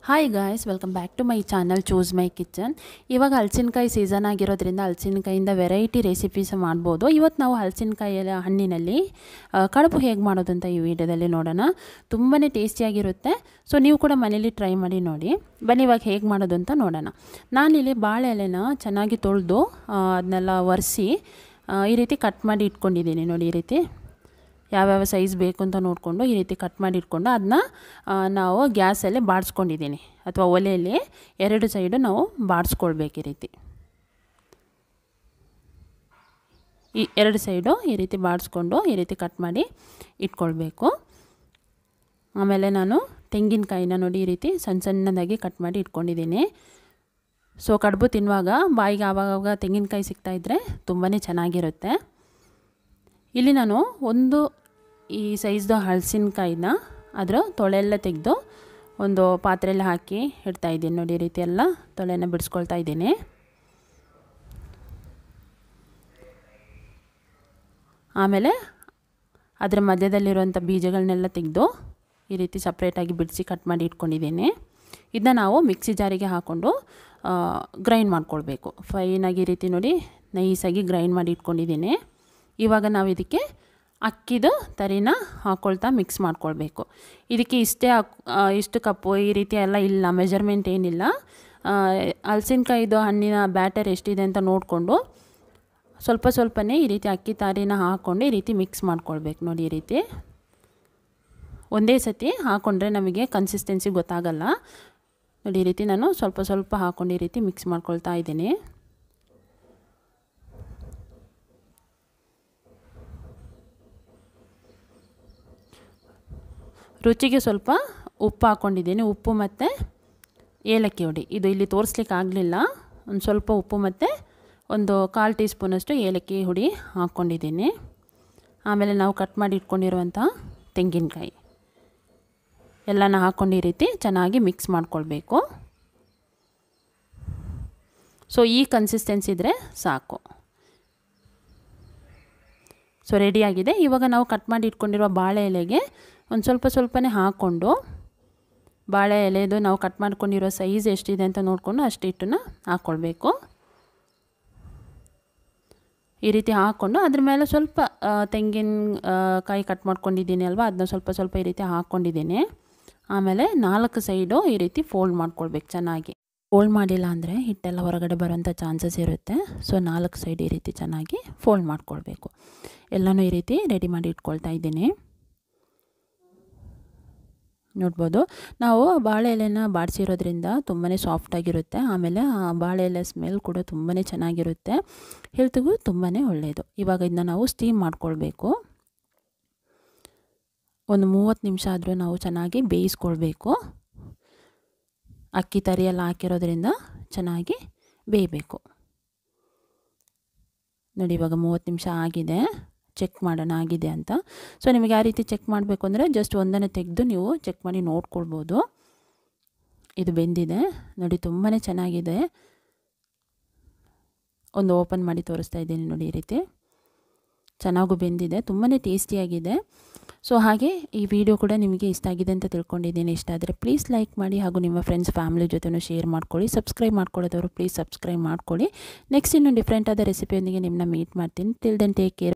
Hi guys, welcome back to my channel choose my kitchen. ಇವಾಗ ಹಲಸಿನಕಾಯಿ season ಆಗಿರೋದ್ರಿಂದ ಹಲಸಿನಕಾಯಿಂದ variety recipes ಮಾಡ್ಬೋದು. ಇವತ್ತು ನಾವು ಹಲಸಿನಕಾಯಿ ಹಣ್ಣಿನಲ್ಲಿ ಕಡುಬು ಹೇಗೆ ಮಾಡೋದು ಅಂತ ಈ ವಿಡಿಯೋದಲ್ಲಿ ನೋಡೋಣ. ತುಂಬಾ ಟೇಸ್ಟಿಯಾಗಿರುತ್ತೆ. ಸೊ ನೀವು ಕೂಡ ಮನೇಲಿ ಟ್ರೈ ಮಾಡಿ ನೋಡಿ. ಬನ್ನಿ ಇವಾಗ ಹೇಗೆ ಮಾಡೋದು ಅಂತ ನೋಡೋಣ. ನಾನಿಲ್ಲಿ ಬಾಳೆ ಎಲೆನ ಚೆನ್ನಾಗಿ ತೊಳೆದು ಅದನ್ನೆಲ್ಲ ಒರೆಸಿ ಈ ರೀತಿ ಕಟ್ ಮಾಡಿ ಇಟ್ಕೊಂಡಿದ್ದೀನಿ. ನೋಡಿ, ಈ ರೀತಿ ಯಾವ್ಯಾವ ಸೈಜ್ ಬೇಕು ಅಂತ ನೋಡಿಕೊಂಡು ಈ ರೀತಿ ಕಟ್ ಮಾಡಿ ಇಟ್ಕೊಂಡು ಅದನ್ನ ನಾವು ಗ್ಯಾಸಲ್ಲಿ ಬಾಡಿಸ್ಕೊಂಡಿದ್ದೀನಿ, ಅಥವಾ ಒಲೆಯಲ್ಲಿ ಎರಡು ಸೈಡು ನಾವು ಬಾಡಿಸ್ಕೊಳ್ಬೇಕು. ಈ ರೀತಿ ಈ ಎರಡು ಸೈಡು ಈ ರೀತಿ ಬಾಡಿಸ್ಕೊಂಡು ಈ ರೀತಿ ಕಟ್ ಮಾಡಿ ಇಟ್ಕೊಳ್ಬೇಕು. ಆಮೇಲೆ ನಾನು ತೆಂಗಿನಕಾಯಿನ ನೋಡಿ ಈ ರೀತಿ ಸಣ್ಣ ಸಣ್ಣದಾಗಿ ಕಟ್ ಮಾಡಿ ಇಟ್ಕೊಂಡಿದ್ದೀನಿ. ಸೊ ಕಡುಬು ತಿನ್ನುವಾಗ ಬಾಯಿಗೆ ಆವಾಗ ತೆಂಗಿನಕಾಯಿ ಸಿಗ್ತಾಯಿದ್ರೆ ತುಂಬಾ ಚೆನ್ನಾಗಿರುತ್ತೆ. ಇಲ್ಲಿ ನಾನು ಒಂದು ಈ ಸೈಜ್ದು ಹಲಸಿನಕಾಯಿನ ಅದರ ತೊಳೆಲ್ಲ ತೆಗೆದು ಒಂದು ಪಾತ್ರೆಯಲ್ಲಿ ಹಾಕಿ ಇಡ್ತಾಯಿದ್ದೀನಿ. ನೋಡಿ, ಈ ರೀತಿ ಎಲ್ಲ ತೊಳೆನ ಬಿಡಿಸ್ಕೊಳ್ತಾ ಇದ್ದೀನಿ. ಆಮೇಲೆ ಅದರ ಮಧ್ಯದಲ್ಲಿರುವಂಥ ಬೀಜಗಳನ್ನೆಲ್ಲ ತೆಗೆದು ಈ ರೀತಿ ಸಪ್ರೇಟಾಗಿ ಬಿಡಿಸಿ ಕಟ್ ಮಾಡಿ ಇಟ್ಕೊಂಡಿದ್ದೀನಿ. ಇದನ್ನ ನಾವು ಮಿಕ್ಸಿ ಜಾರಿಗೆ ಹಾಕ್ಕೊಂಡು ಗ್ರೈಂಡ್ ಮಾಡ್ಕೊಳ್ಬೇಕು. ಫೈನಾಗಿ ಈ ರೀತಿ ನೋಡಿ ನೈಸಾಗಿ ಗ್ರೈಂಡ್ ಮಾಡಿ ಇಟ್ಕೊಂಡಿದ್ದೀನಿ. ಇವಾಗ ನಾವು ಇದಕ್ಕೆ ಅಕ್ಕಿದು ತರಿನ ಹಾಕ್ಕೊಳ್ತಾ ಮಿಕ್ಸ್ ಮಾಡ್ಕೊಳ್ಬೇಕು. ಇದಕ್ಕೆ ಇಷ್ಟು ಕಪ್ಪು ಈ ರೀತಿ ಎಲ್ಲ ಇಲ್ಲ, ಮೆಜರ್ಮೆಂಟ್ ಏನಿಲ್ಲ. ಹಲಸಿನಕಾಯಿದು ಹಣ್ಣಿನ ಬ್ಯಾಟರ್ ಎಷ್ಟಿದೆ ಅಂತ ನೋಡಿಕೊಂಡು ಸ್ವಲ್ಪ ಸ್ವಲ್ಪನೇ ಈ ರೀತಿ ಅಕ್ಕಿ ತಾರಿನ ಹಾಕ್ಕೊಂಡು ಈ ರೀತಿ ಮಿಕ್ಸ್ ಮಾಡ್ಕೊಳ್ಬೇಕು. ನೋಡಿ, ಈ ರೀತಿ ಒಂದೇ ಸತಿ ಹಾಕ್ಕೊಂಡ್ರೆ ನಮಗೆ ಕನ್ಸಿಸ್ಟೆನ್ಸಿ ಗೊತ್ತಾಗಲ್ಲ. ನೋಡಿ, ಈ ರೀತಿ ನಾನು ಸ್ವಲ್ಪ ಸ್ವಲ್ಪ ಹಾಕ್ಕೊಂಡು ಈ ರೀತಿ ಮಿಕ್ಸ್ ಮಾಡ್ಕೊಳ್ತಾ ಇದ್ದೀನಿ. ರುಚಿಗೆ ಸ್ವಲ್ಪ ಉಪ್ಪು ಹಾಕ್ಕೊಂಡಿದ್ದೀನಿ. ಉಪ್ಪು ಮತ್ತು ಏಲಕ್ಕಿ ಹುಡಿ, ಇದು ಇಲ್ಲಿ ತೋರಿಸ್ಲಿಕ್ಕೆ ಆಗಲಿಲ್ಲ. ಒಂದು ಸ್ವಲ್ಪ ಉಪ್ಪು ಮತ್ತು ಒಂದು 1/4 ಟೀ ಸ್ಪೂನಷ್ಟು ಏಲಕ್ಕಿ ಹುಡಿ ಹಾಕ್ಕೊಂಡಿದ್ದೀನಿ. ಆಮೇಲೆ ನಾವು ಕಟ್ ಮಾಡಿ ಇಟ್ಕೊಂಡಿರುವಂಥ ತೆಂಗಿನಕಾಯಿ ಎಲ್ಲನ ಹಾಕ್ಕೊಂಡು ಈ ರೀತಿ ಚೆನ್ನಾಗಿ ಮಿಕ್ಸ್ ಮಾಡ್ಕೊಳ್ಬೇಕು. ಸೊ ಈ ಕನ್ಸಿಸ್ಟೆನ್ಸಿ ಇದ್ದರೆ ಸಾಕು. ಸೊ ರೆಡಿಯಾಗಿದೆ. ಇವಾಗ ನಾವು ಕಟ್ ಮಾಡಿ ಇಟ್ಕೊಂಡಿರುವ ಬಾಳೆ ಎಲೆಗೆ ಒಂದು ಸ್ವಲ್ಪ ಸ್ವಲ್ಪನೇ ಹಾಕ್ಕೊಂಡು, ಬಾಳೆ ಎಲೆದು ನಾವು ಕಟ್ ಮಾಡ್ಕೊಂಡಿರೋ ಸೈಜ್ ಎಷ್ಟಿದೆ ಅಂತ ನೋಡಿಕೊಂಡು ಅಷ್ಟು ಹಿಟ್ಟನ್ನು ಹಾಕ್ಕೊಳ್ಬೇಕು. ಈ ರೀತಿ ಹಾಕ್ಕೊಂಡು ಅದ್ರ ಮೇಲೆ ಸ್ವಲ್ಪ ತೆಂಗಿನಕಾಯಿ ಕಟ್ ಮಾಡ್ಕೊಂಡಿದ್ದೀನಿ ಅಲ್ವಾ, ಅದನ್ನ ಸ್ವಲ್ಪ ಸ್ವಲ್ಪ ಈ ರೀತಿ ಹಾಕ್ಕೊಂಡಿದ್ದೀನಿ. ಆಮೇಲೆ 4 ಸೈಡು ಈ ರೀತಿ ಫೋಲ್ಡ್ ಮಾಡ್ಕೊಳ್ಬೇಕು. ಚೆನ್ನಾಗಿ ಫೋಲ್ಡ್ ಮಾಡಿಲ್ಲ ಅಂದರೆ ಹಿಟ್ಟೆಲ್ಲ ಹೊರಗಡೆ ಬರೋಂಥ ಚಾನ್ಸಸ್ ಇರುತ್ತೆ. ಸೊ 4 ಸೈಡ್ ಈ ರೀತಿ ಚೆನ್ನಾಗಿ ಫೋಲ್ಡ್ ಮಾಡ್ಕೊಳ್ಬೇಕು. ಎಲ್ಲನೂ ಈ ರೀತಿ ರೆಡಿ ಮಾಡಿ ಇಟ್ಕೊಳ್ತಾ ಇದ್ದೀನಿ. ನೋಡ್ಬೋದು, ನಾವು ಬಾಳೆ ಎಲೆನ ಬಾಡಿಸಿರೋದ್ರಿಂದ ತುಂಬಾ ಸಾಫ್ಟಾಗಿರುತ್ತೆ. ಆಮೇಲೆ ಆ ಬಾಳೆ ಎಲೆ ಸ್ಮೆಲ್ ಕೂಡ ತುಂಬಾ ಚೆನ್ನಾಗಿರುತ್ತೆ. ಹೆಲ್ತ್ಗೂ ತುಂಬಾ ಒಳ್ಳೆಯದು. ಇವಾಗ ಇದನ್ನ ನಾವು ಸ್ಟೀಮ್ ಮಾಡ್ಕೊಳ್ಬೇಕು. ಒಂದು 30 ನಿಮಿಷ ಆದರೂ ನಾವು ಚೆನ್ನಾಗಿ ಬೇಯಿಸ್ಕೊಳ್ಬೇಕು. ಅಕ್ಕಿ ತರಿಯೆಲ್ಲ ಹಾಕಿರೋದ್ರಿಂದ ಚೆನ್ನಾಗಿ ಬೇಯಬೇಕು. ನೋಡಿ, ಇವಾಗ 30 ನಿಮಿಷ ಆಗಿದೆ. ಚೆಕ್ ಮಾಡೋಣ ಆಗಿದೆ ಅಂತ. ಸೊ ನಿಮಗೆ ಯಾವ ರೀತಿ ಚೆಕ್ ಮಾಡಬೇಕು ಅಂದರೆ ಜಸ್ಟ್ ಒಂದನ್ನು ತೆಗೆದು ನೀವು ಚೆಕ್ ಮಾಡಿ ನೋಡ್ಕೊಳ್ಬೋದು. ಇದು ಬೆಂದಿದೆ ನೋಡಿ, ತುಂಬಾ ಚೆನ್ನಾಗಿದೆ. ಒಂದು ಓಪನ್ ಮಾಡಿ ತೋರಿಸ್ತಾ ಇದ್ದೀನಿ. ನೋಡಿ, ಈ ರೀತಿ ಚೆನ್ನಾಗೂ ಬೆಂದಿದೆ, ತುಂಬಾ ಟೇಸ್ಟಿಯಾಗಿದೆ. ಸೊ ಹಾಗೆ ಈ ವಿಡಿಯೋ ಕೂಡ ನಿಮಗೆ ಇಷ್ಟ ಆಗಿದೆ ಅಂತ ತಿಳ್ಕೊಂಡಿದ್ದೀನಿ. ಇಷ್ಟ ಆದರೆ ಪ್ಲೀಸ್ ಲೈಕ್ ಮಾಡಿ, ಹಾಗೂ ನಿಮ್ಮ ಫ್ರೆಂಡ್ಸ್ ಫ್ಯಾಮಿಲಿ ಜೊತೆನೂ ಶೇರ್ ಮಾಡ್ಕೊಳ್ಳಿ. ಸಬ್ಸ್ಕ್ರೈಬ್ ಮಾಡ್ಕೊಳ್ಳೋದವರು ಪ್ಲೀಸ್ ಸಬ್ಸ್ಕ್ರೈಬ್ ಮಾಡ್ಕೊಳ್ಳಿ. ನೆಕ್ಸ್ಟ್ ಇನ್ನೊಂದು ಡಿಫ್ರೆಂಟ್ ಆದ ರೆಸಿಪಿಯೊಂದಿಗೆ ನಿಮ್ಮನ್ನ ಮೀಟ್ ಮಾಡ್ತೀನಿ. Till then take care.